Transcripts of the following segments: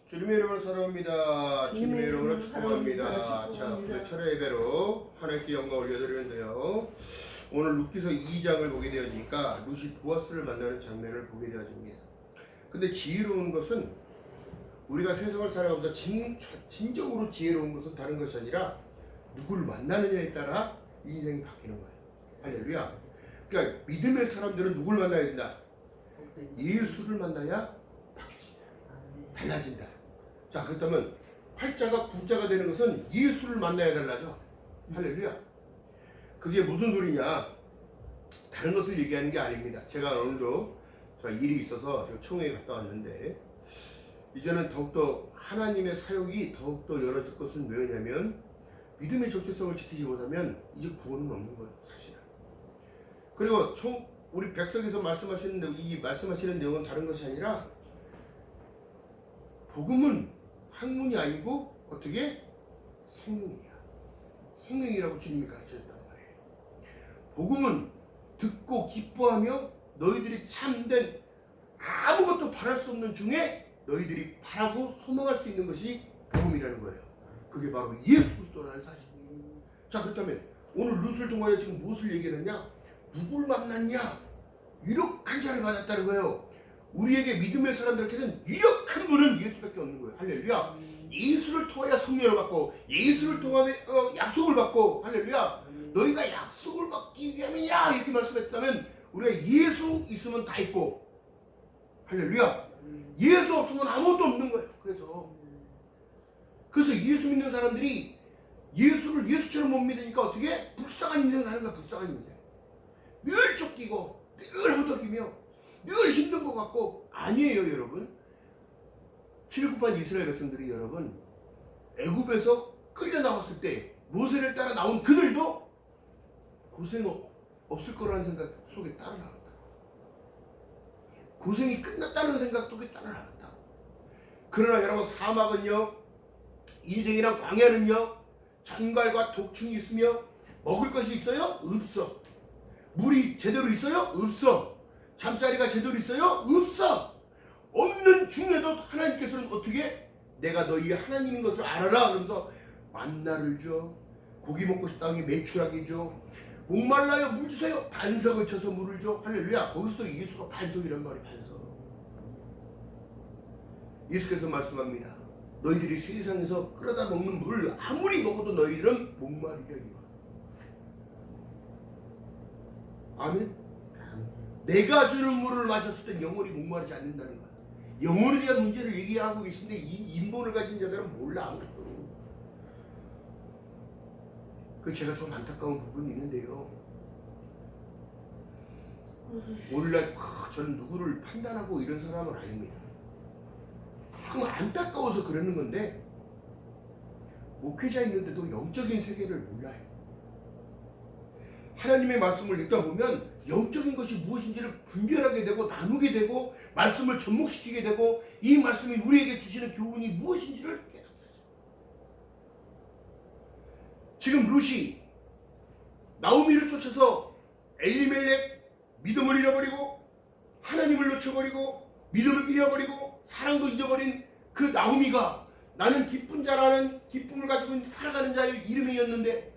주님의 이름으로 사랑합니다. 주님의 이름으로 축복합니다. 자, 오늘 철의 예배로 하나님께 영광 올려드리는데요. 오늘 룻기서 2장을 보게 되어지니까 룻이 보아스를 만나는 장면을 보게 되어집니다. 근데 지혜로운 것은 우리가 세상을 살아가면서 진정으로 지혜로운 것은 다른 것이 아니라 누구를 만나느냐에 따라 인생이 바뀌는 거예요. 할렐루야. 그러니까 믿음의 사람들은 누구를 만나야 된다? 예수를 만나야 바뀌어진다. 달라진다. 자, 그렇다면 8자가 9자가 되는 것은 예수를 만나야 달라져. 할렐루야. 그게 무슨 소리냐? 다른 것을 얘기하는 게 아닙니다. 제가 오늘도 저 일이 있어서 총회에 갔다 왔는데 이제는 더욱더 하나님의 사역이 더욱더 열어질 것은 왜냐면 믿음의 정체성을 지키지 못하면 이제 구원은 없는 거예요, 사실은. 그리고 우리 백석에서 말씀하시는 내용은 다른 것이 아니라 복음은 학문이 아니고 어떻게? 생명이야. 생명이라고 주님이 가르쳐줬단 말이에요. 복음은 듣고 기뻐하며 너희들이 참된 아무것도 바랄 수 없는 중에 너희들이 바라고 소망할 수 있는 것이 복음이라는 거예요. 그게 바로 예수 그리스도라는 사실이에요. 자, 그렇다면 오늘 룻을 통하여 지금 무엇을 얘기하느냐? 누굴 만났냐? 유력한 자를 만났다는 거예요. 우리에게 믿음의 사람들에게는 유력한 분은 예수밖에 없는 거예요. 할렐루야. 예수를 통하여 성령을 받고 예수를 통하여 약속을 받고 할렐루야. 너희가 약속을 받기 위함이냐 이렇게 말씀했다면 우리가 예수 있으면 다 있고 할렐루야. 예수 없으면 아무것도 없는 거예요. 그래서 예수 믿는 사람들이 예수를 예수처럼 못 믿으니까 어떻게? 불쌍한 인생을 사는 거야. 불쌍한 인생. 늘 쫓기고 늘 허덕이며 늘 힘든 것 같고 아니에요, 여러분. 출애굽한 이스라엘 백성들이 여러분 애굽에서 끌려 나왔을 때 모세를 따라 나온 그들도 고생 없을 거라는 생각 속에 따라 나갔다. 고생이 끝났다는 생각 속에 따라 나갔다. 그러나 여러분 사막은요, 인생이란 광야는요, 잔갈과 독충이 있으며 먹을 것이 있어요? 없어. 물이 제대로 있어요? 없어. 잠자리가 제대로 있어요? 없어. 없는 중에도 하나님께서는 어떻게? 내가 너희 하나님인 것을 알아라. 그러면서 만나를 줘. 고기 먹고 싶다는 게 매출하게 줘. 목말라요, 물 주세요. 반석을 쳐서 물을 줘. 할렐루야. 거기서도 예수가 반석이란 말이에요. 반석. 예수께서 말씀합니다. 너희들이 세상에서 끌어다 먹는 물을 아무리 먹어도 너희들은 목마르려니와. 아멘. 내가 주는 물을 마셨을 땐 영혼이 목마르지 않는다는 거야. 영혼에 대한 문제를 얘기하고 계신데 이 인본을 가진 자들은 몰라 아무것도. 그 제가 좀 안타까운 부분이 있는데요. 오늘날 저는 누구를 판단하고 이런 사람은 아닙니다. 정말 안타까워서 그러는 건데 목회자 있는데도 영적인 세계를 몰라요. 하나님의 말씀을 읽다 보면 영적인 것이 무엇인지를 분별하게 되고 나누게 되고 말씀을 접목시키게 되고 이 말씀이 우리에게 주시는 교훈이 무엇인지를 깨닫게 하죠. 지금 룻이 나오미를 쫓아서 엘리멜렉 믿음을 잃어버리고 하나님을 놓쳐버리고 믿음을 잃어버리고 사랑도 잊어버린 그 나오미가 나는 기쁜 자라는 기쁨을 가지고 살아가는 자의 이름이었는데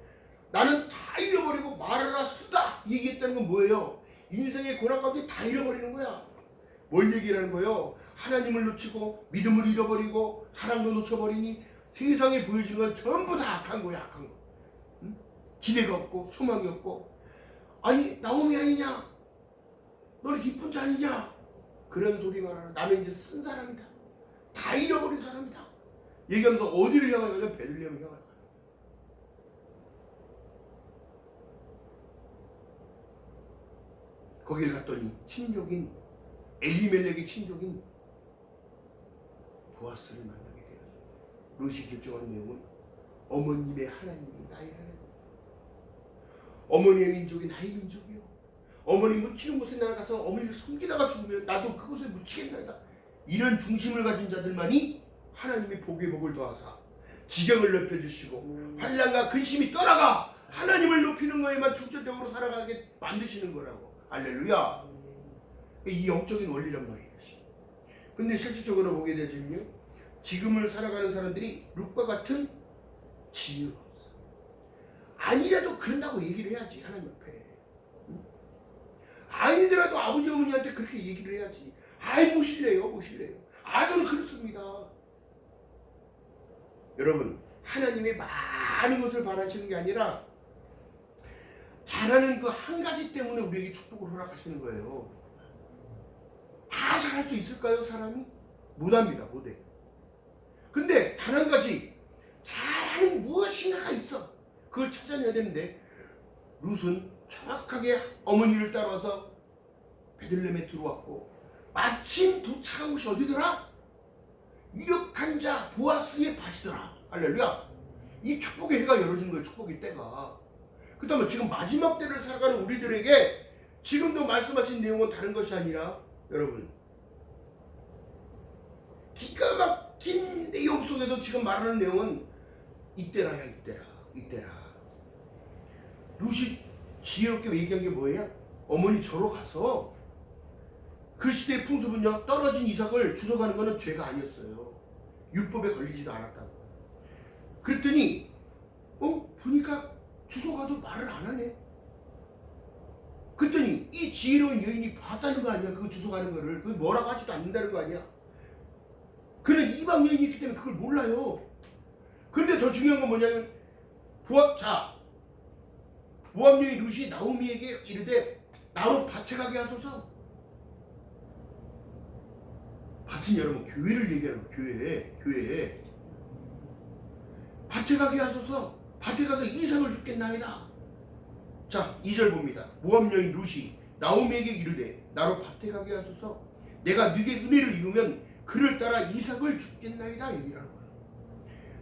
나는 다 잃어버리고 말하라 쓰다 얘기했다는 건 뭐예요? 인생의 고난 가운데 다 잃어버리는 거야. 뭘 얘기하는 거예요? 하나님을 놓치고 믿음을 잃어버리고 사랑도 놓쳐버리니 세상에 보여지는 건 전부 다 악한 거야. 악한 거. 응? 기대가 없고 소망이 없고 아니 나오미 아니냐? 너는 기쁜 자 아니냐? 그런 소리 말하는 나는 이제 쓴 사람이다. 다 잃어버린 사람이다. 얘기하면서 어디를 향하냐면 베들레헴을 향할 거야. 거기를 갔더니 친족인 엘리멜렉의 친족인 보아스를 만나게 되었어요. 룻이 결정한 내용은 어머님의 하나님이 나의 하나님, 어머니의 민족이 나의 민족이요. 어머니 묻히는 곳에 나가서 어머니를 섬기다가 죽으면 나도 그곳에 묻히겠나이다. 이런 중심을 가진 자들만이 하나님의 복의 복을 더하사 지경을 넓혀주시고 환난과 근심이 떠나가 하나님을 높이는 거에만 중점적으로 살아가게 만드시는 거라고. 할렐루야. 이 영적인 원리란 말이에요. 근데 실질적으로 보게 되지만요, 지금을 살아가는 사람들이 룻과 같은 지혜가 없어. 아니라도 그런다고 얘기를 해야지, 하나님 앞에. 응? 아니더라도 아버지 어머니한테 그렇게 얘기를 해야지. 아이 모실래요, 모실래요. 저는 그렇습니다. 여러분, 하나님의 많은 것을 바라시는 게 아니라 잘하는 그 한 가지 때문에 우리에게 축복을 허락하시는 거예요. 다 잘할 수 있을까요, 사람이? 못합니다, 못해. 근데 단 한 가지 잘하는 무엇인가가 있어. 그걸 찾아내야 되는데 룻은 정확하게 어머니를 따라와서 베들레헴에 들어왔고, 마침 도착한 곳이 어디더라? 유력한 자 보아스의 밭이더라. 할렐루야. 이 축복의 해가 열어진 거예요. 축복의 때가. 그 다음에 지금 마지막 때를 살아가는 우리들에게 지금도 말씀하신 내용은 다른 것이 아니라, 여러분, 기가 막힌 내용 속에도 지금 말하는 내용은 이때라야, 이때라. 룻이 지혜롭게 얘기한 게 뭐예요? 어머니 저로 가서 그 시대의 풍습은요, 떨어진 이삭을 주워가는 거는 죄가 아니었어요. 율법에 걸리지도 않았다고. 그랬더니 보니까 주워가도 말을 안 하네. 그랬더니 이 지혜로운 여인이 봤다는 거 아니야. 그거 주워가는 거를. 그거 뭐라고 하지도 않는다는 거 아니야. 그는 이방 여인이기 때문에 그걸 몰라요. 그런데 더 중요한 건 뭐냐면, 모압 여인 룻이 나오미에게 이르되 나로 밭에 가게 하소서. 밭은 여러분 교회를 얘기하는 거예요. 교회에 밭에 가게 하소서. 밭에 가서 이삭을 줍겠나이다. 자, 2절 봅니다. 모압 여인 룻이 나오미에게 이르되 나로 밭에 가게 하소서. 내가 네게 은혜를 이루면 그를 따라 이삭을 줍겠나이다. 얘기라는 거예요.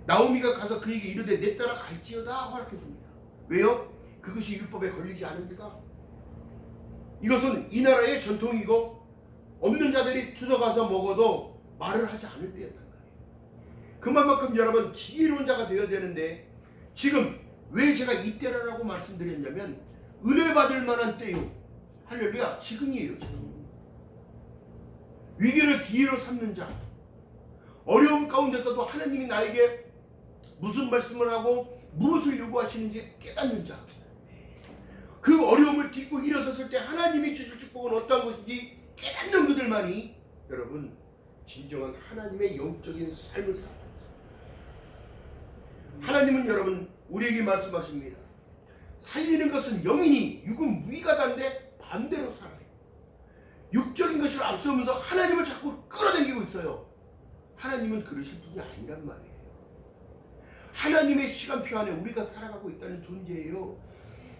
나오미가 가서 그에게 이르되 내 따라 갈지어다 허락했습니다. 왜요? 그것이 율법에 걸리지 않으니까. 이것은 이 나라의 전통이고, 없는 자들이 투져가서 먹어도 말을 하지 않을 때였단 말이에요. 그만큼 여러분 지혜로운 자가 되어야 되는데, 지금 왜 제가 이때라고 말씀드렸냐면, 은혜 받을 만한 때요. 할렐루야. 지금이에요. 지금. 위기를 기회로 삼는 자, 어려움 가운데서도 하나님이 나에게 무슨 말씀을 하고 무엇을 요구하시는지 깨닫는 자, 그 어려움을 딛고 일어섰을 때 하나님이 주실 축복은 어떠한 것인지 깨닫는 그들만이 여러분 진정한 하나님의 영적인 삶을 살아가는 자. 하나님은 여러분 우리에게 말씀하십니다. 살리는 것은 영이니 육은 무의가다인데 반대로 살아요. 육적인 것을 앞서면서 하나님을 자꾸 끌어당기고 있어요. 하나님은 그러실 분이 아니란 말이에요. 하나님의 시간표 안에 우리가 살아가고 있다는 존재예요.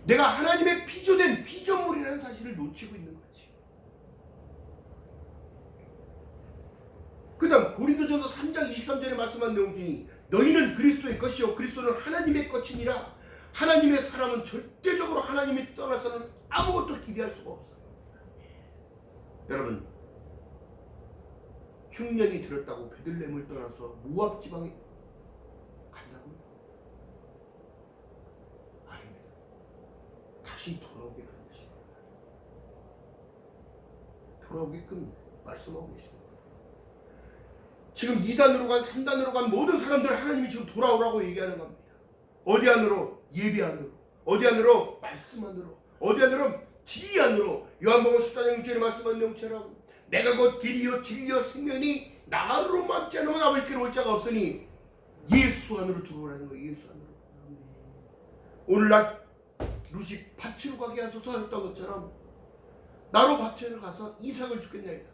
내가 하나님의 피조된 피조물이라는 사실을 놓치고 있는 거지. 그 다음 고린도전서 3장 23절에 말씀한 내용 중에 너희는 그리스도의 것이요 그리스도는 하나님의 것이니라. 하나님의 사람은 절대적으로 하나님이 떠나서는 아무것도 기대할 수가 없어요. 여러분, 흉년이 들었다고 베들레헴을 떠나서 모압 지방에 간다고요? 아닙니다. 다시 돌아오게 하는 것입니다. 돌아오게끔 말씀하고 계십니다. 지금 2단으로 간 3단으로 간 모든 사람들 하나님이 지금 돌아오라고 얘기하는 겁니다. 어디 안으로? 예배 안으로. 어디 안으로? 말씀 안으로. 어디 안으로? 진리 안으로. 요한복음 14장 6절에 말씀한 내용처럼 내가 곧 길이요 진리요 생명이 나로 막지 않으면 아버지께로 올 자가 없으니 예수 안으로 들어오라는 거예요. 예수 안으로. 오늘날 룻이 밭으로 가게 하소서 했던 것처럼 나로 밭으로 가서 이삭을 주겠나이다.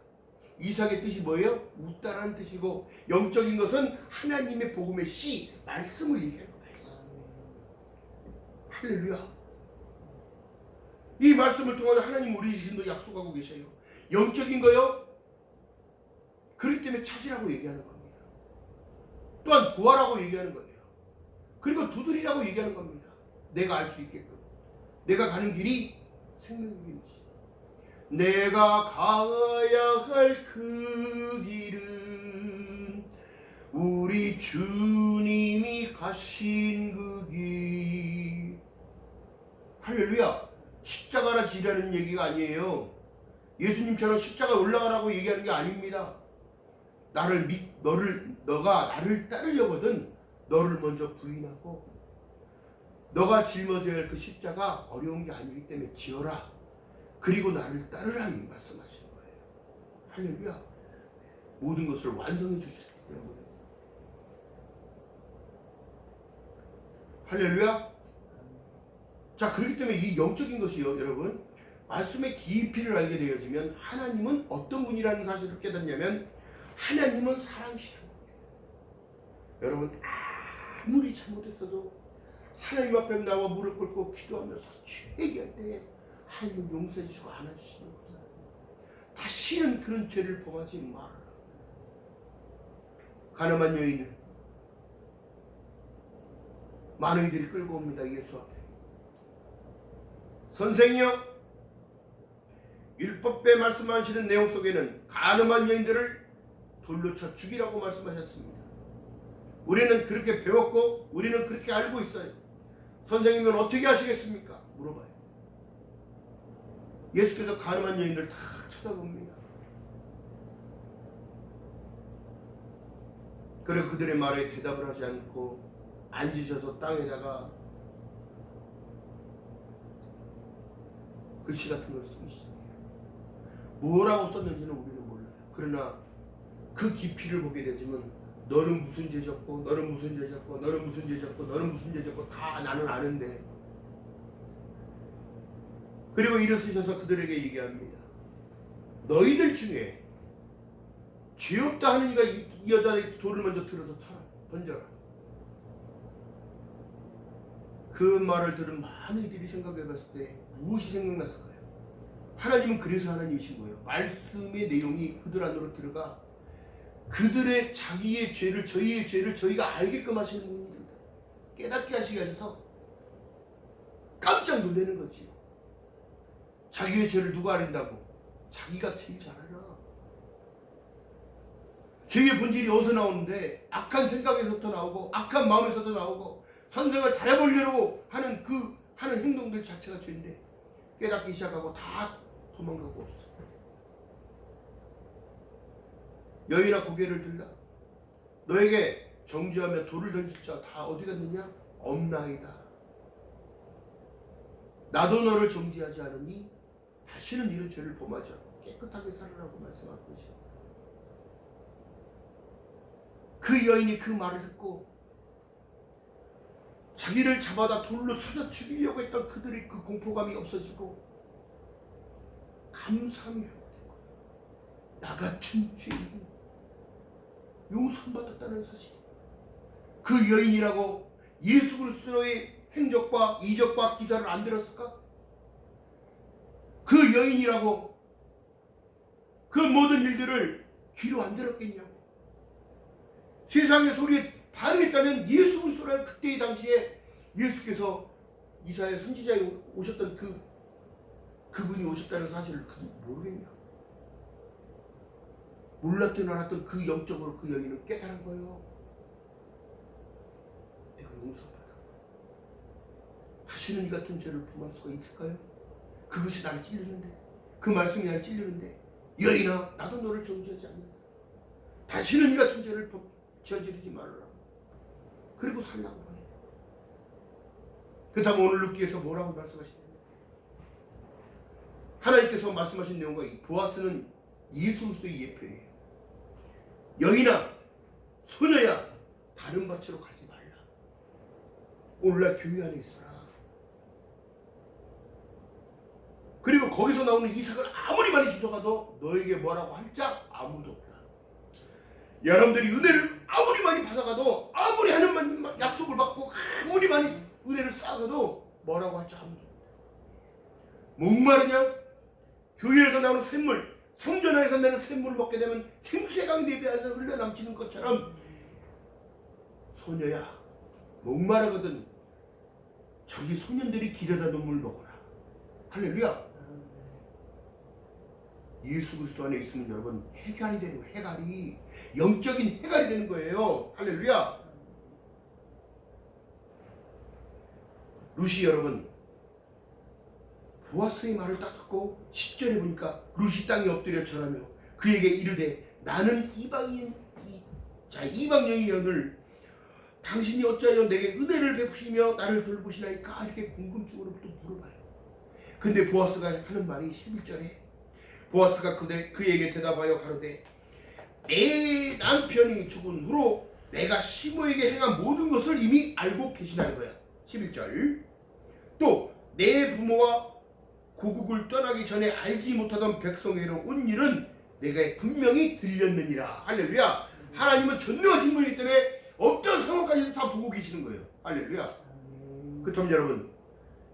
이삭의 뜻이 뭐예요? 웃다라는 뜻이고, 영적인 것은 하나님의 복음의 씨, 말씀을 얘기하는 거예요. 할렐루야. 이 말씀을 통해 하나님 우리 자신도 약속하고 계셔요. 영적인 거요, 그렇기 때문에 찾으라고 얘기하는 겁니다. 또한 구하라고 얘기하는 거예요. 그리고 두드리라고 얘기하는 겁니다. 내가 알 수 있게끔. 내가 가는 길이 생명의 길이지. 내가 가야 할 그 길은 우리 주님이 가신 그 길. 할렐루야. 십자가라 지라는 얘기가 아니에요. 예수님처럼 십자가 올라가라고 얘기하는 게 아닙니다. 너가 나를 따르려거든 너를 먼저 부인하고 너가 짊어져야 할 그 십자가 어려운 게 아니기 때문에 지어라. 그리고 나를 따르라 이 말씀하시는 거예요. 할렐루야. 모든 것을 완성해 주시기 때문에. 할렐루야. 자, 그렇기 때문에 이 영적인 것이요, 여러분, 말씀의 깊이를 알게 되어지면 하나님은 어떤 분이라는 사실을 깨닫냐면 하나님은 사랑이시라는 거예요. 여러분, 아무리 잘못했어도 하나님 앞에 나와 무릎 꿇고 기도하면서 죄기할 때에 하나님은 용서해 주시고 안아주시는 거예요. 다시는 그런 죄를 범하지 말아라. 가늠한 여인을 많은 이들이 끌고 옵니다. 예수 앞에. 선생이여, 율법에 말씀하시는 내용 속에는 가늠한 여인들을 돌로 쳐 죽이라고 말씀하셨습니다. 우리는 그렇게 배웠고 우리는 그렇게 알고 있어요. 선생님은 어떻게 하시겠습니까? 물어봐요. 예수께서 가늠한 여인들을 다 쳐다봅니다. 그리고 그들의 말에 대답을 하지 않고 앉으셔서 땅에다가 글씨 같은 걸 쓰기 시작해요. 뭐라고 썼는지는 우리는 몰라요. 그러나 그 깊이를 보게 되지만 너는 무슨 죄 졌고 너는 무슨 죄 졌고 너는 무슨 죄 졌고 너는 무슨 죄 졌고 다 나는 아는데. 그리고 일어서셔서 그들에게 얘기합니다. 너희들 중에 죄 없다 하는 이가 이 여자의 돌을 먼저 들어서 쳐라, 던져라. 그 말을 들은 많은 이들이 생각해 봤을 때 무엇이 생각났을까요? 하나님은 그래서 하나님이신 거예요. 말씀의 내용이 그들 안으로 들어가 그들의 자기의 죄를, 저희의 죄를 저희가 알게끔 하시는 분입니다. 깨닫게 하시게 하셔서 깜짝 놀라는 거지요. 자기의 죄를 누가 아린다고? 자기가 제일 잘 알아. 죄의 본질이 어디서 나오는데 악한 생각에서부터 나오고 악한 마음에서도 나오고 선생을 달아보려고 하는 그 하는 행동들 자체가 죄인데 깨닫기 시작하고 다 도망가고 없어. 여인아 고개를 들라. 너에게 정죄하며 돌을 던질 자 다 어디 갔느냐? 없나이다. 나도 너를 정죄하지 않으니 다시는 이런 죄를 범하지 않고 깨끗하게 살으라고 말씀한 것이다. 그 여인이 그 말을 듣고 자기를 잡아다 돌로 쳐서 죽이려고 했던 그들의 그 공포감이 없어지고 감사함이 회복된 거예요. 나 같은 죄인이 용서받았다는 사실. 그 여인이라고 예수 그리스도의 행적과 이적과 기사를 안 들었을까? 그 여인이라고 그 모든 일들을 귀로 안 들었겠냐고. 세상의 소리에 반응했다면 예수 그리스도라는 그때의 당시에 예수께서 이사야 선지자에 오셨던 그분이 오셨다는 사실을 모르겠냐. 몰랐던 알았던 그 영적으로 그 여인은 깨달은 거예요. 내가 용서받아. 다시는 이 같은 죄를 범할 수가 있을까요? 그것이 나를 찔리는데, 그 말씀이 나를 찔리는데, 여인아 나도 너를 정죄하지 않는다. 다시는 이 같은 죄를 저지르지 말아라. 그리고 살라고 하네. 그 다음 오늘 룻기에서 뭐라고 말씀하시냐면 하나님께서 말씀하신 내용과 이 보아스는 예수 그리스도의 예표예요. 여인아 소녀야 다른 밭으로 가지 말라. 오늘날 교회 안에 있어라. 그리고 거기서 나오는 이삭을 아무리 많이 주셔가도 너에게 뭐라고 할 자 아무도 없다. 여러분들이 은혜를 아무리 많이 받아가도 아무리 하나님 약속을 받고 아무리 많이 은혜를 쌓아가도 뭐라고 할 자 아무도 없다. 목마르냐? 교회에서 나오는 샘물, 성전 안에서 나는 샘물을 먹게 되면 생수강 내 배에서 흘러넘치는 것처럼 소녀야 목마르거든 저기 소년들이 길에다 눈물 먹어라. 할렐루야. 예수 그리스도 안에 있으면 여러분 해갈이 되는 거예요. 해갈이 영적인 해갈이 되는 거예요. 할렐루야. 룻이 여러분 보아스의 말을 딱 듣고 10절에 보니까 룻이 땅에 엎드려 절하며 그에게 이르되 나는 이방인 자, 이방 여인을 당신이 어찌하여 내게 은혜를 베푸시며 나를 돌보시나이까 이렇게 궁금증으로 또 물어봐요. 근데 보아스가 하는 말이 11절에 보아스가 그에게 대답하여 가로되 내 남편이 죽은 후로 내가 시모에게 행한 모든 것을 이미 알고 계시다는 거야. 11절 또 내 부모와 고국을 떠나기 전에 알지 못하던 백성에게로 온 일은 내가 분명히 들렸느니라. 할렐루야. 하나님은 전능하신 분이기 때문에 어떤 상황까지도 다 보고 계시는 거예요. 할렐루야. 그렇다면 여러분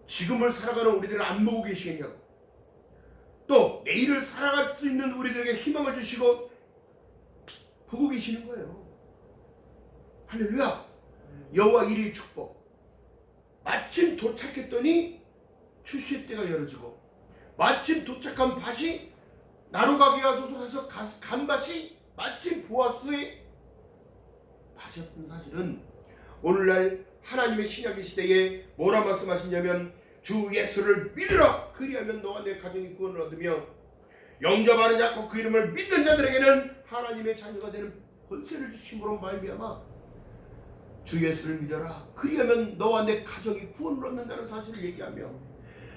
지금을 살아가는 우리들을 안 보고 계시겠냐고, 또 내일을 살아갈 수 있는 우리들에게 희망을 주시고 보고 계시는 거예요. 할렐루야. 여호와 이리의 축복. 마침 도착했더니 추수의 때가 열어지고 마침 도착한 밭이 나루가게 하소서 해서 간 밭이 마침 보아스의 밭이었던 사실은 오늘날 하나님의 신약의 시대에 뭐라 말씀하시냐면 주 예수를 믿으라 그리하면 너와 내 가정이 구원을 얻으며 영접하는 자고 그 이름을 믿는 자들에게는 하나님의 자녀가 되는 권세를 주심으로 말미암아 주 예수를 믿어라 그리하면 너와 내 가정이 구원을 얻는다는 사실을 얘기하며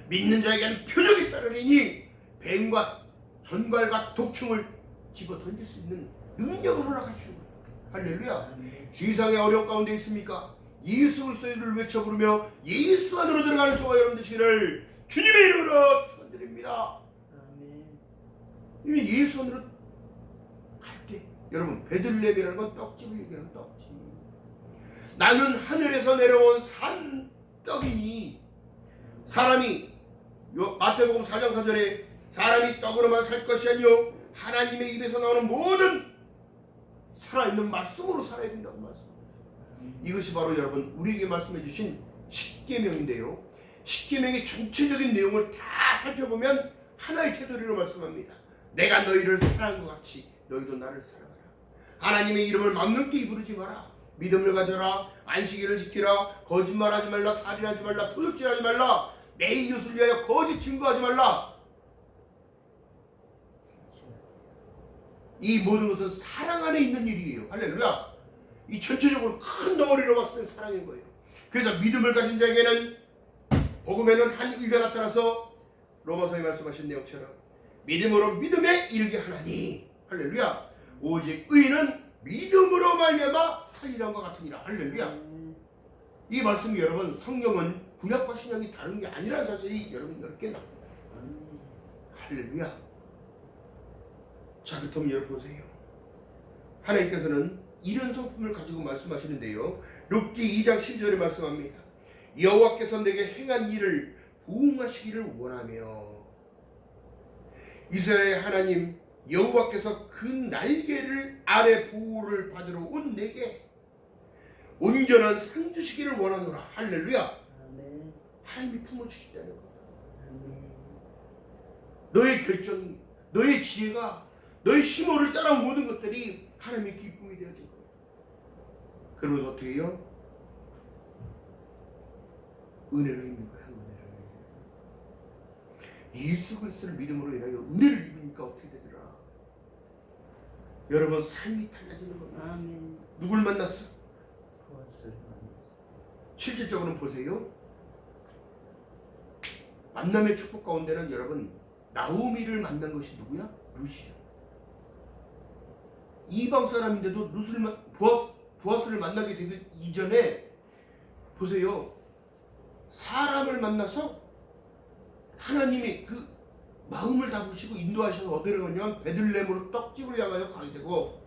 믿는 자에게는 표적이 따르리니 뱀과 전갈과 독충을 집어 던질 수 있는 능력을 허락하시는 거예요. 할렐루야. 세상의 어려움 가운데 있습니까? 예수 그리스도를 외쳐 부르며 예수 안으로 들어가는 저와 여러분 되시기를 주님의 이름으로 축원드립니다. 이미 예수 안으로 갈 때 여러분 베들레헴이라는 건 떡집을 얘기하는 떡집. 나는 하늘에서 내려온 산 떡이니 사람이 마태복음 4장 4절에 사람이 떡으로만 살 것이 아니요 하나님의 입에서 나오는 모든 살아있는 말씀으로 살아야 된다고 말씀합니다. 이것이 바로 여러분 우리에게 말씀해 주신 십계명인데요. 십계명의 전체적인 내용을 다 살펴보면 하나의 테두리로 말씀합니다. 내가 너희를 사랑한 것 같이 너희도 나를 사랑하라. 하나님의 이름을 맘먹게 부르지 마라. 믿음을 가져라. 안식일을 지키라. 거짓말하지 말라. 살인하지 말라. 도둑질하지 말라. 내 이웃을 위하여 거짓 증거하지 말라. 이 모든 것은 사랑 안에 있는 일이에요. 할렐루야. 이 전체적으로 큰 덩어리로 봤을 때 사랑인 거예요. 그래서 믿음을 가진 자에게는 복음에는 한 의가 나타나서 로마서에 말씀하신 내용처럼 믿음으로 믿음에 이르게 하나니. 할렐루야. 오직 의는 믿음으로 말미암아 살리란 것 같으니라. 할렐루야. 이 말씀이 여러분 성경은 구약과 신약이 다른 게 아니라는 사실이 여러분 여러분께 나옵니다. 할렐루야. 자, 그렇다면 여러분 보세요. 하나님께서는 이런 성품을 가지고 말씀하시는데요. 룻기 2장 10절에 말씀합니다. 여호와께서 내게 행한 일을 부응하시기를 원하며 이스라엘의 하나님 여호와께서 그 날개를 아래 보호를 받으러 온 내게 온전한 상 주시기를 원하노라. 할렐루야. 하나님이 품어주시다는 거야. 너의 결정이, 너의 지혜가, 너의 심호를 따라온 모든 것들이 하나님의 기쁨이 되어진 거야. 그러면서 어떻게 해요? 은혜를 입는 거야. 예수 그리스도를 믿음으로 인하여 은혜를 입으니까 어떻게 되더라? 여러분 삶이 달라지는 겁니다. 누굴 만났어? 실질적으로는 보세요. 만남의 축복 가운데는 여러분 나오미를 만난 것이 누구야? 룻이야. 이방 사람인데도 보아스를 만나게 되기 이전에 보세요. 사람을 만나서 하나님이 그 마음을 다 보시고 인도하셔서 어디로 가냐면 베들레헴으로 떡집을 향하여 가게 되고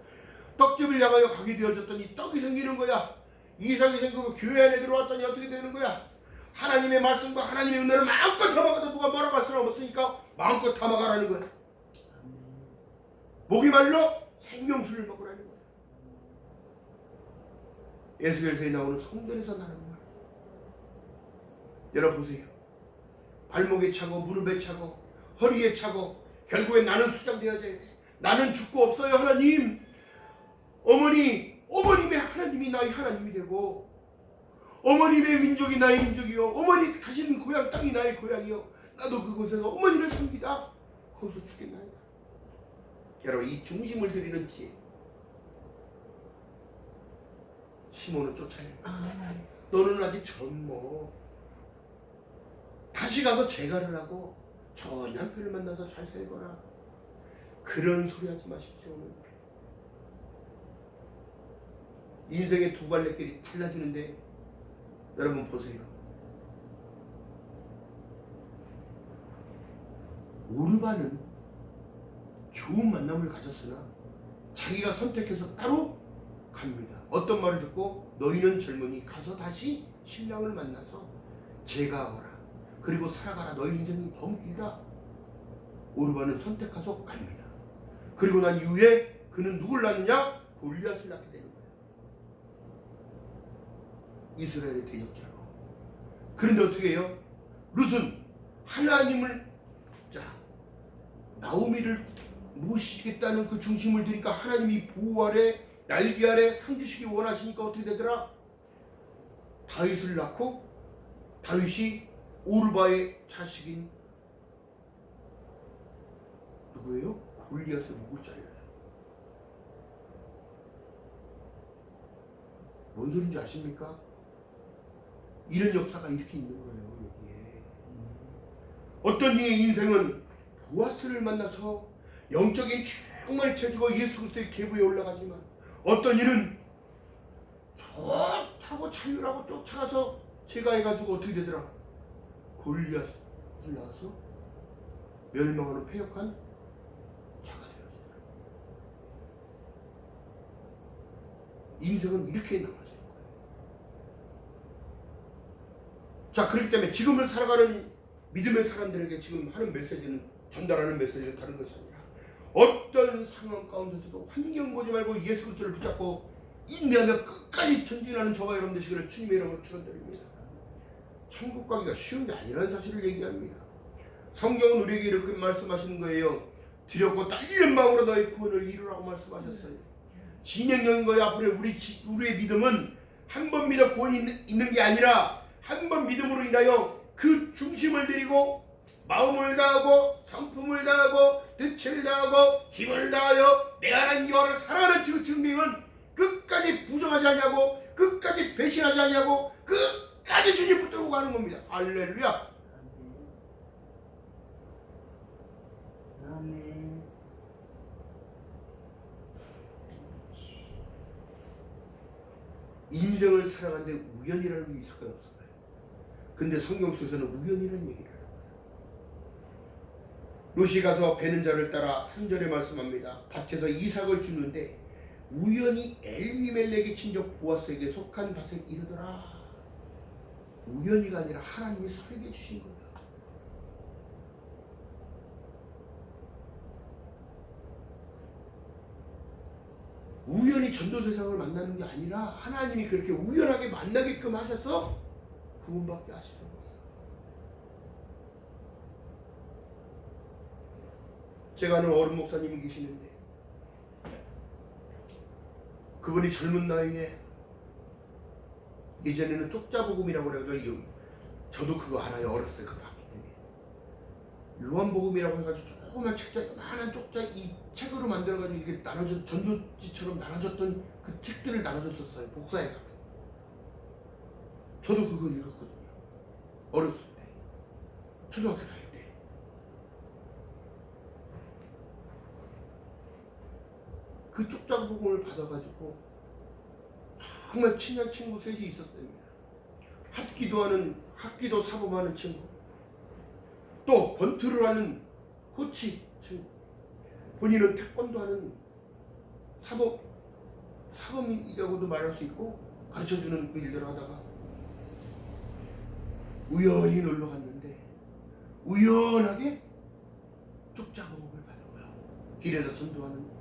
떡집을 향하여 가게 되어졌더니 떡이 생기는 거야. 이삭이 생기고 교회 안에 들어왔더니 어떻게 되는 거야? 하나님의 말씀과 하나님의 은혜를 마음껏 담아가도 누가 뭐라고 할 수는 없으니까 마음껏 담아가라는 거야. 목이 말라 생명수를 먹으라는 거야. 에스겔서에 나오는 성전에서 나는 말. 여러분 보세요. 발목에 차고 무릎에 차고 허리에 차고 결국엔 나는 수장되어져야 돼. 나는 죽고 없어요. 하나님. 어머님의 하나님이 나의 하나님이 되고 어머님의 민족이 나의 민족이요 어머니 가시는 고향 땅이 나의 고향이요 나도 그곳에서 어머니를 삽니다. 거기서 죽겠나이다. 여러분 이 중심을 드리는 지혜. 시몬은 쫓아내. 너는 아직 젊어. 다시 가서 재가를 하고 좋은 남편을 만나서 잘 살거라. 그런 소리 하지 마십시오. 인생의 두 갈래길이 달라지는데 여러분 보세요. 오르반은 좋은 만남을 가졌으나 자기가 선택해서 따로 갑니다. 어떤 말을 듣고 너희는 젊으니 가서 다시 신랑을 만나서 재가하거라. 그리고 살아가라. 너희 인생이 너무 길다. 오르반은 선택해서 갑니다. 그리고 난 이후에 그는 누굴 낳느냐? 골리앗을 낳게 되는 거예요. 이스라엘의 대적자로. 그런데 어떻게 해요? 룻은 하나님을 나오미를 모시겠다는 그 중심을 두니까 하나님이 보호 아래 날개 아래 상 주시기 원하시니까 어떻게 되더라? 다윗을 낳고 다윗이 오르바의 자식인 누구예요? 골리앗을 목을 잘라요. 뭔 소린지 아십니까? 이런 역사가 이렇게 있는 거예요. 여기에 어떤 이의 인생은 보아스를 만나서 영적인 충만을 채주고 예수 그리스도의 계보에 올라가지만 어떤 이는 좋다고 찬율하고 쫓아가서 제가 해가지고 어떻게 되더라? 골리앗을 낳아서 멸망하는 패역한 자가 되어지더라. 인생은 이렇게 남아지는 거예요. 자, 그렇기 때문에 지금을 살아가는 믿음의 사람들에게 지금 하는 메시지는 전달하는 메시지는 다른 것이 아니라 어떤 상황 가운데서도 환경 보지 말고 예수 그리스도를 붙잡고 인내하며 끝까지 전진하는 저와 여러분 되시기를 주님의 이름으로 축원드립니다. 천국 가기가 쉬운 게 아니라는 사실을 얘기합니다. 성경은 우리에게 이렇게 말씀하시는 거예요. 두렵고 떨리는 마음으로 너의 구원을 이루라고 말씀하셨어요. 진행형인 거예요. 앞으로 우리의 믿음은 한 번 믿어 구원이 있는 게 아니라 한 번 믿음으로 인하여 그 중심을 들이고 마음을 다하고 성품을 다하고 뜻을 다하고 힘을 다하여 내 하나님 여호와를 사랑하는 그 증명은 끝까지 부정하지 않냐고 끝까지 배신하지 않냐고 끝까지 주님 붙들고 가는 겁니다. 할렐루야. 아멘. 인생을 살아가는데 우연이라는 게 있을까요? 없을까요? 근데 성경 속에서는 우연이라는 얘기를 해요. 룻이 가서 베는 자를 따라 3절에 말씀합니다. 밭에서 이삭을 주는데 우연히 엘리멜렉의 친족 보아스에게 속한 밭에 이르더라. 우연히가 아니라 하나님이 설계해 주신 거예요. 우연히 전도세상을 만나는 게 아니라 하나님이 그렇게 우연하게 만나게끔 하셔서 구원받게 하시는 거예요. 제가 아는 어른 목사님이 계시는데 그분이 젊은 나이에 예전에는 쪽자복음이라고 그래가지고 저도 그거 알아요. 어렸을 때 그거 봤기 때문에 요한복음이라고 해가지고 조그만 책자 요만한 쪽자 이 책으로 만들어가지고 이렇게 나눠줬 전도지처럼 나눠줬던 그 책들을 나눠줬었어요. 복사해가지고 저도 그거 읽었거든요. 어렸을 때 초등학교 다닐 때 그 쪽자복음을 받아가지고 정말 친한 친구 셋이 있었답니다. 학기도 사범하는 친구, 또 권투를 하는 코치 친구, 본인은 태권도 하는 사범이라고도 말할 수 있고 가르쳐주는 그 일들을 하다가 우연히 놀러 갔는데 우연하게 쪽자복음을 받은 거야. 길에서 전도하는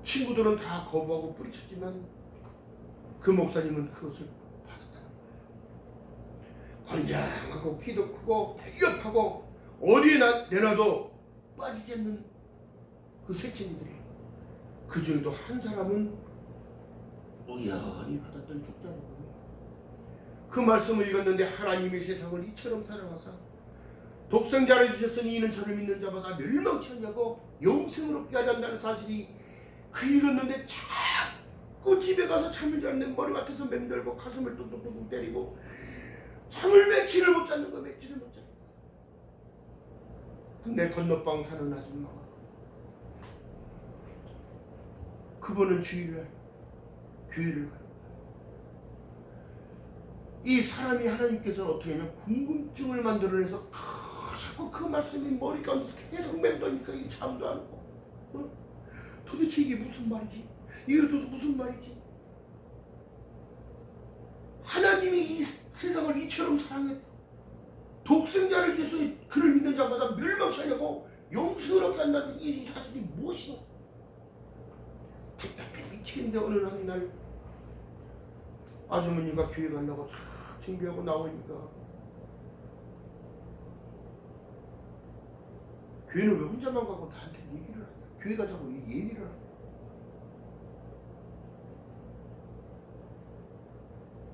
친구들은 다 거부하고 뿌리쳤지만 그 목사님은 그것을 받았다는 거예요. 건장하고 키도 크고 달력하고 어디에 내놔도 빠지지 않는 그 세친이들이 그 중에도 한 사람은 우연히 받았던 쪽자복음이 그 말씀을 읽었는데 하나님이 세상을 이처럼 사랑하사 독생자를 주셨으니 이는 저를 믿는 자마다 멸망치 않냐고 영생을 얻게 하려 한다는 사실이 그 읽었는데 그 집에 가서 잠을 자는데 머리 맡아서 맴돌고 가슴을 뚱뚱뚱 때리고 잠을 며칠을 못 자는 거, 며칠을 못 자는 거. 근데 건너방 사는 아줌마가, 그분은 주일날 교회를 가요. 이 사람이 하나님께서 어떻게 하면 궁금증을 만들어내서 자꾸 그 말씀이 머리가운데서 계속 맴도니까 이 잠도 안 오고, 도대체 이게 무슨 말이지? 이게 도대체 무슨 말이지? 하나님이 이 세상을 이처럼 사랑했다. 독생자를 위해서 그를 믿는 자마다 멸망하려고 영생을 얻게 한다는 이 사실이 무엇이냐? 답답해 미치겠는데 어느 날 아주머니가 교회 가려고 다 준비하고 나오니까, 교회는 왜 혼자만 가고 나한테 얘기를 하냐? 교회 가자고 얘기를 하냐?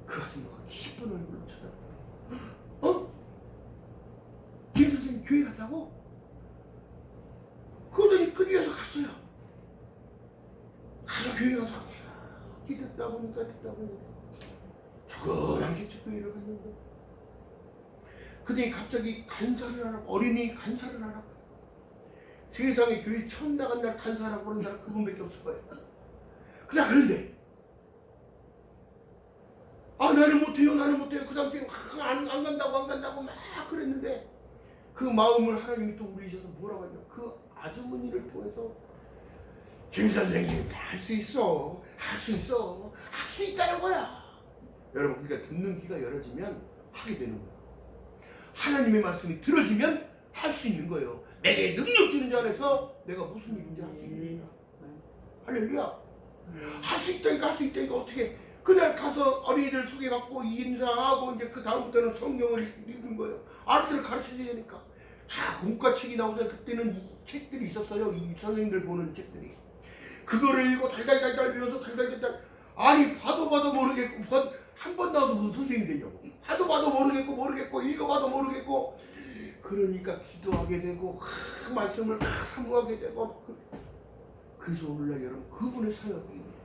그 아줌마가 기쁜 얼굴로 쳐다보고, 김 선생님 교회 갔다고? 그러더니 끄기어서 갔어요. 가서 교회 가서 듣다 보니까 조그맣게 교회를 갔는데, 그들이 갑자기 간사를 하라고, 어린이 간사를 하라고. 세상에 교회 처음 나간 날 간사하라고 그런 사람 그분밖에 없을 거예요. 그런데 나는 못해요. 그 다음 주에 안 간다고 막 그랬는데, 그 마음을 하나님이 또 우리셔서 뭐라고 하냐, 그 아주머니를 통해서 김 선생님 다 할 수 있어, 할 수 있다는 거야. 여러분, 그러니까 듣는 귀가 열어지면 하게 되는 거야. 하나님의 말씀이 들어지면 할 수 있는 거예요. 내게 능력 주는 자 안에서 내가 무슨 일인지 할 수 있는 거야. 할렐루야. 할 수 있다니까 어떻게. 그날 가서 어린이들 소개받고 인사하고 이제 그 다음부터는 성경을 읽는 거예요. 아이들을 가르쳐줘야 되니까. 자, 공과책이 나오자. 그때는 이 책들이 있었어요. 이 선생님들 보는 책들이. 그거를 읽고 달달달달 배워서 달달달달. 아니 봐도 모르겠고, 한 번 나와서 무슨 선생님이 되냐고. 봐도 모르겠고 읽어봐도 모르겠고. 그러니까 기도하게 되고 그 말씀을 사모하게 되고. 그래서 오늘날 여러분, 그분의 사역이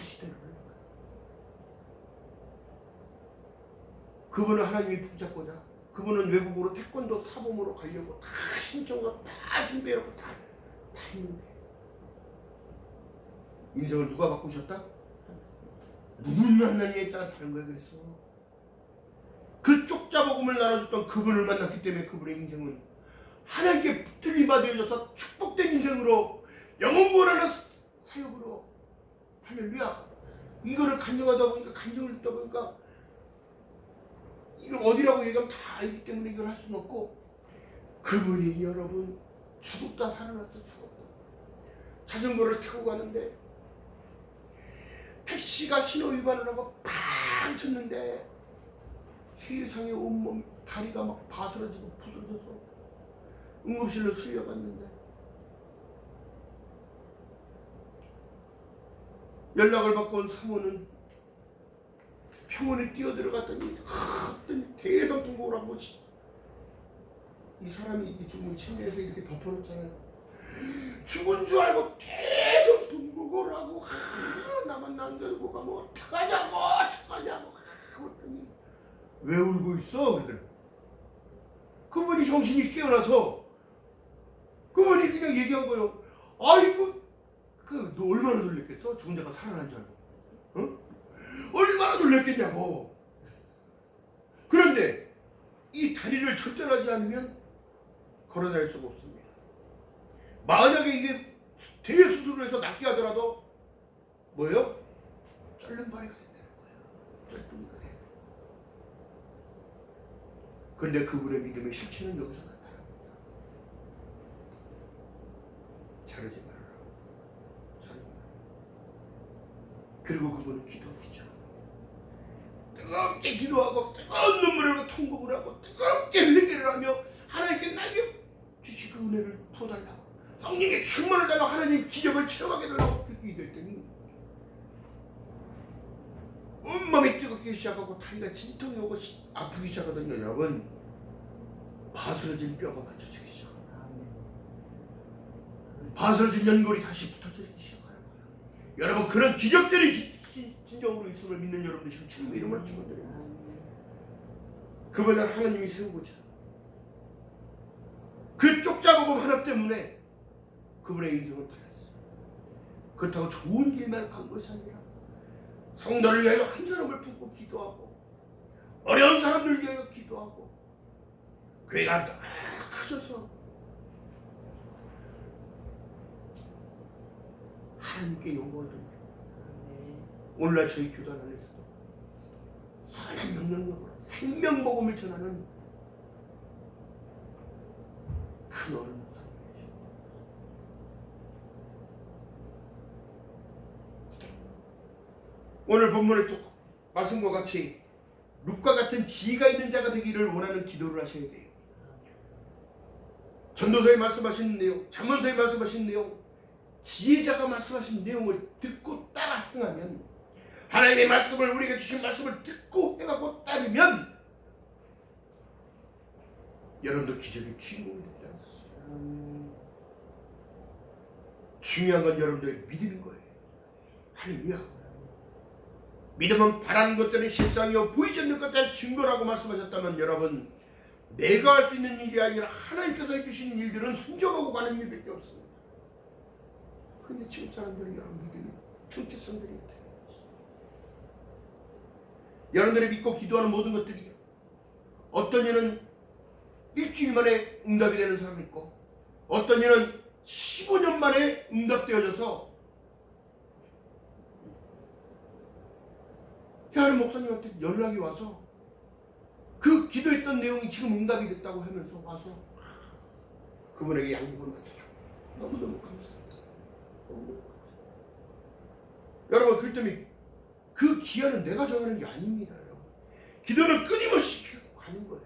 시대를 흘러가요. 그분은 하나님이 붙잡고자, 그분은 외국으로 태권도 사범으로 가려고 다 신청도 다 준비해놓고 다 했는데, 인생을 누가 바꾸셨다? 누구를 만나냐에 따라 다른 거야. 그랬어. 그 쪽자복음을 나눠줬던 그분을 만났기 때문에 그분의 인생은 하나님께 붙들림바 되어져서 축복된 인생으로, 영원 구원하는 사역으로, 할렐루야. 이거를 간증하다 보니까 이걸 어디라고 얘기하면 다 알기 때문에 이걸 할 수는 없고, 그분이 여러분 죽었다 살아났다 자전거를 타고 가는데 택시가 신호 위반을 하고 팡 쳤는데 세상에 온몸 다리가 막 바스러지고 부서져서 응급실로 실려갔는데, 연락을 받고 온 사모는 병원에 뛰어들어갔더니 대성통곡을 한 거지. 이 사람이 죽은 침대에서 이렇게 덮어놓잖아요. 죽은 줄 알고 대성통곡을 하고 나만 남겨두고 가면 어떡하냐고 그랬더니, 왜 울고 있어? 그랬더니 그분이 정신이 깨어나서 그분이 그냥 얘기한 거예요. 아이고, 너 얼마나 놀랬겠어? 죽은 자가 살아난 줄 알고. 얼마나 놀랬겠냐고. 그런데 이 다리를 절단하지 않으면 걸어다닐 수가 없습니다. 만약에 이게 대수술을 해서 낫게 하더라도 뭐예요? 쩔른발이가 된다는 거예요. 쩔뚝이가 돼요. 그런데 그분의 믿음의 실체는 여기서 나타납니다. 자르지 말아라. 그리고 그분은 기도하시죠. 뜨겁게 기도하고 뜨거운 눈물로 통곡을 하고 뜨겁게 회개를 하며 하나님께 나에게 주시 그 은혜를 부어달라고, 성령의 충만을 달라고, 하나님 기적을 체험하게 달라고 기도했더니 온몸이 뜨겁기 시작하고 다리가 진통이 오고 아프기 시작하더니 여러분, 바스러진 뼈가 맞춰지기 시작합니다. 파설진 연골이 다시 붙어지기 시작하는 거예요. 여러분 그런 기적들이 진정으로 있음을 믿는 여러분들 지금 주님의 이름으로 축원드립니다. 그분은 하나님이 세우고자 그 쪽자고금 하나 때문에 그분의 인생은 달랐어요. 그렇다고 좋은 길만 간 것이 아니라 성도를 위하여 한 사람을 품고 기도하고 어려운 사람들을 위하여 기도하고 교회가 다 커져서 하나님께 영광을 돌립니다. 오늘날 저희 교단 안에서도 선한 영향력으로 생명복음을 전하는 큰 어른 목사님이십니다. 오늘 본문의 말씀과 같이 룻과 같은 지혜가 있는 자가 되기를 원하는 기도를 하셔야 돼요. 전도서에 말씀하신 내용, 잠언서에 말씀하신 내용, 지혜자가 말씀하신 내용을 듣고 따라 행하면, 하나님의 말씀을, 우리에게 주신 말씀을 듣고 행하고 따르면 여러분들 기적의 주인공이 된다는 사실. 중요한 건 여러분들의 믿음인 거예요. 할렐루야. 믿음은 바라는 것들은 실상이요 보이지 않는 것들의 증거라고 말씀하셨다면, 여러분 내가 할 수 있는 일이 아니라 하나님께서 해주신 일들은 순종하고 가는 일밖에 없습니다. 그런데 지금 사람들은 여러분 믿음이 정체성들이 있다. 여러분들이 믿고 기도하는 모든 것들이 어떤 이는 일주일 만에 응답이 되는 사람이 있고, 어떤 이는 15년 만에 응답되어져서 하나님 목사님한테 연락이 와서 그 기도했던 내용이 지금 응답이 됐다고 하면서 와서 그분에게 양복을 맞춰주고 너무너무 감사합니다. 너무너무 감사합니다. 여러분 그 때문에 그 기한은 내가 정하는 게 아닙니다. 여러분 기도는 끊임없이 피우고 가는 거예요.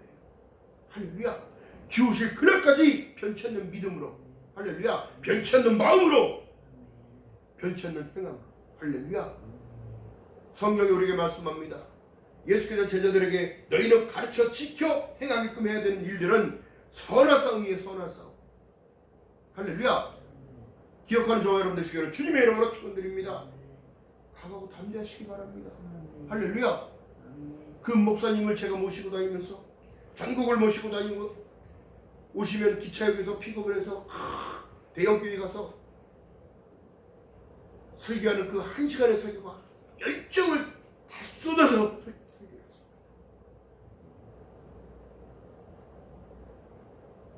할렐루야. 주 오실 그날까지 변치 않는 믿음으로, 할렐루야, 변치 않는 마음으로, 변치 않는 행함으로, 할렐루야. 성경이 우리에게 말씀합니다. 예수께서 제자들에게 너희는 가르쳐 지켜 행하게끔 해야 되는 일들은 선한 싸움이에요. 선한 싸움. 할렐루야. 기억하는 저와 여러분 되시기를 주님의 이름으로 축원드립니다. 각오하고 담대하시기 바랍니다. 할렐루야. 그 목사님을 제가 모시고 다니면서 전국을 모시고 다니고, 오시면 기차역에서 픽업을 해서 대형교회 가서 설교하는 그 1시간의 설교가 열정을 다 쏟아서 설교했습니다.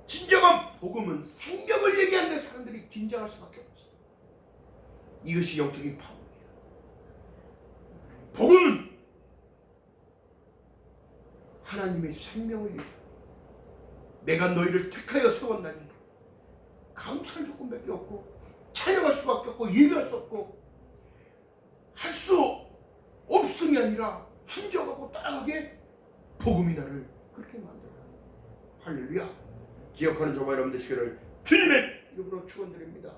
진정한 복음은 생명을 얘기하는데 사람들이 긴장할 수밖에 없어요. 이것이 영적인 파워입니다. 복음은 하나님의 생명을 얘기합니다. 내가 너희를 택하여 세웠나니 감사할 조건밖에 없고, 찬양할 수밖에 없고, 예배할 수 없고, 할 수 없음이 아니라 순종하고 따라가게 복음이 나를 그렇게 만들어요. 할렐루야. 기억하는 저와 여러분 되시기를 주님의 이름으로 축원드립니다.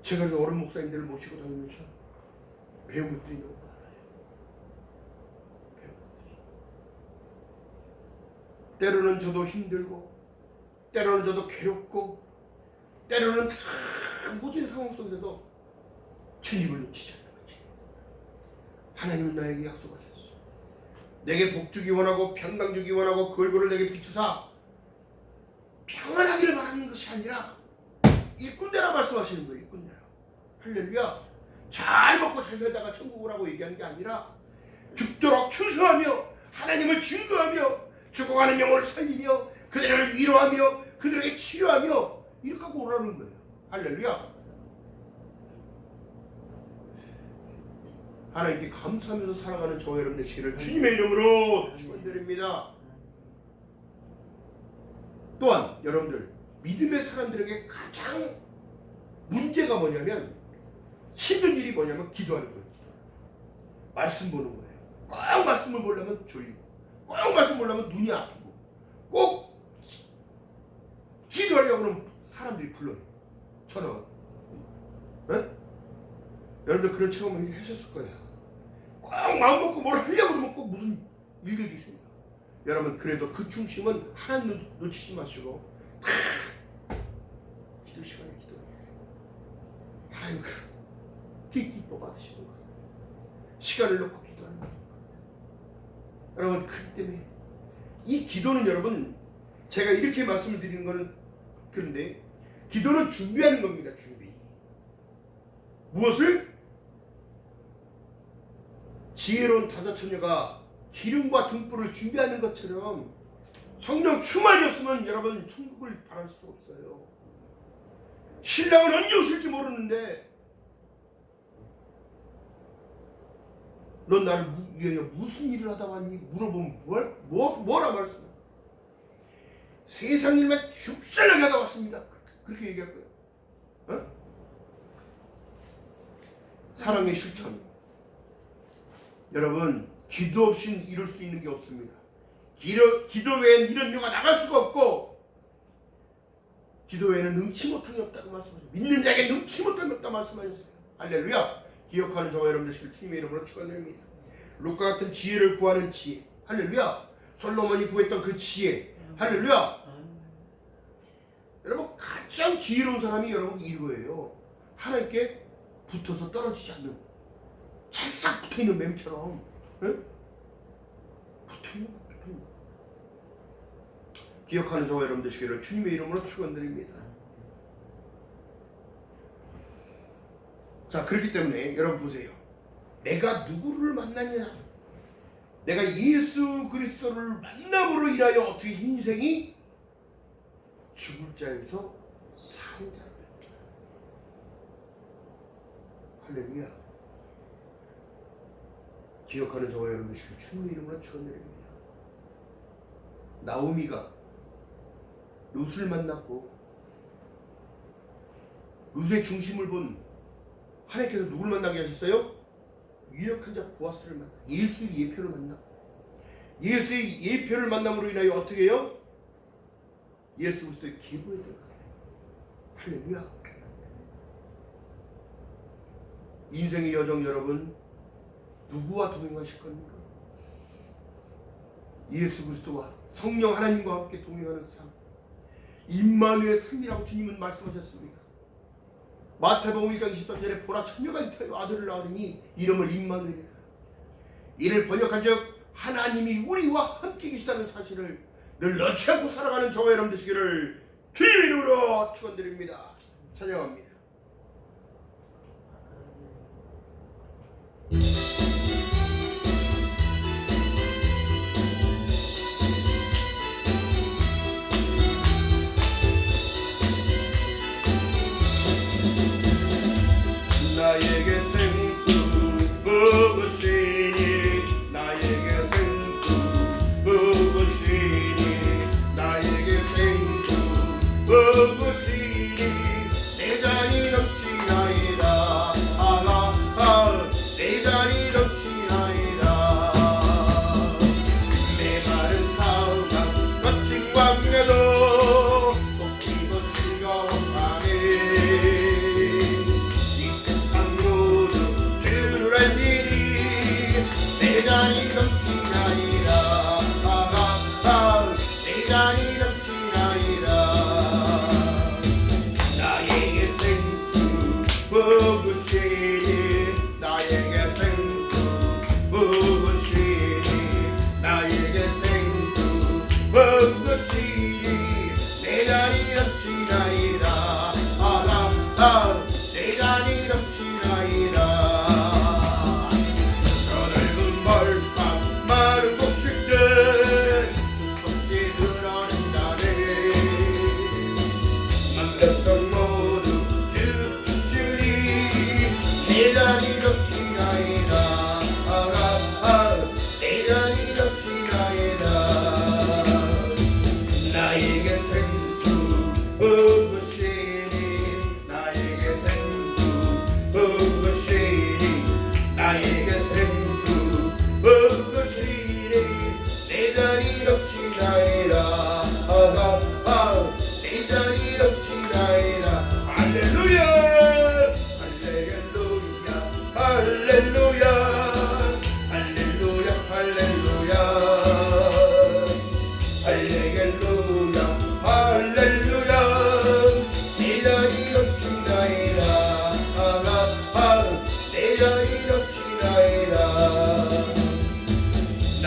제가 어른 목사님들을 모시고 다니면서 배운 것들이 너무 많아요. 배운 것들이. 때로는 저도 힘들고, 때로는 저도 괴롭고, 때로는 다 모든 상황 속에서도 주님을 놓치지 않는 거지. 하나님은 나에게 약속하셨어. 내게 복 주기 원하고 평강 주기 원하고 그 얼굴을 내게 비추사 평안하기를 바라는 것이 아니라 일꾼되라 말씀하시는 거예요. 일꾼되라. 할렐루야. 잘 먹고 잘 살다가 천국을 하고 얘기하는 게 아니라 죽도록 충성하며 하나님을 증거하며 죽어가는 영혼을 살리며 그들을 위로하며 그들에게 치료하며 이렇게 하고 오라는 거예요. 할렐루야. 하나님께 감사하면서 살아가는 저와 여러분 되시기를 주님의 이름으로 축원드립니다. 또한 여러분들 믿음의 사람들에게 가장 문제가 뭐냐면, 힘든 일이 뭐냐면 기도하는 거예요. 말씀 보는 거예요. 꼭 말씀을 보려면 졸리고, 꼭 말씀 보려면 눈이 아프고, 꼭 기도하려고 하면 사람들이 불러요. 전화가. 네? 여러분들 그런 체험을 하셨을 거예요. 꼭 마음 먹고 뭘 하려고 그러면 꼭 무슨 일들이 있습니다. 여러분 그래도 그 중심은 하나님 놓치지 마시고 기도 시간에 기도해. 하나님 그렇게 기뻐 받으시는 거예요. 시간을 놓고 기도하는 거예요. 여러분 그렇기 때문에 이 기도는 여러분 제가 이렇게 말씀을 드리는 거는 그런데 기도는 준비하는 겁니다. 준비. 무엇을? 지혜로운 다섯 처녀가 기름과 등불을 준비하는 것처럼 성령 충만이 없으면 여러분 천국을 바랄 수 없어요. 신랑은 언제 오실지 모르는데 넌 나를 위하여 무슨 일을 하다 왔니? 물어보면 뭐라 말씀해? 세상 일만 죽살나게 하다 왔습니다. 그렇게 얘기할 거예요. 어? 사랑의 실천. 여러분 기도 없이는 이룰 수 있는 게 없습니다. 기도 외엔 이런 유가 나갈 수가 없고 기도 외에는 능치 못한 게 없다고 말씀하셨어요. 믿는 자에게 능치 못한 게 없다고 말씀하셨어요. 할렐루야. 기억하는 저와 여러분 되시길 주님의 이름으로 축원드립니다. 롯과 같은 지혜를 구하는 지혜. 할렐루야. 솔로몬이 구했던 그 지혜. 할렐루야. 여러분 가장 지혜로운 사람이 여러분 이거예요. 하나님께 붙어서 떨어지지 않는, 찰싹 붙어있는 뱀처럼 붙어있는. 기억하는 저와 여러분 되시기를 주님의 이름으로 축원드립니다. 자, 그렇기 때문에 여러분 보세요. 내가 누구를 만나냐? 내가 예수 그리스도를 만남으로 인하여 어떻게 인생이 죽을 자에서 사는 자를. 할렐루야. 기억하는 저와 여러분 되시기를 주님의 이름으로 축원드립니다. 나오미가 롯을 만났고 롯의 중심을 본 하나님께서 누굴 만나게 하셨어요? 유력한 자 보아스를 만나, 예수의 예표를 만나. 예수의 예표를 만남으로 인하여 어떻게 해요? 예수 그리스도의 계보에 들어가요. 할렐루야. 인생의 여정 여러분 누구와 동행하실 겁니까? 예수 그리스도와 성령 하나님과 함께 동행하는 삶, 임마누엘의 삶이라고 주님은 말씀하셨습니다. 마태복음 1장 20절에 보라 처녀가 잉태하여 아들을 낳으니 이름을 임마누엘이라. 이를 번역한 즉 하나님이 우리와 함께 계시다는 사실을 늘 넣지 않고 살아가는 저와 여러분 되시기를 주님의 이름으로 축원드립니다. 찬양합니다. 나에게 생수 부으시니 나에게 생수 부으시니 나에게 생수 부으시니 내 잔이 넘치나이다. 내 잔이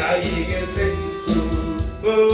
나에게 생수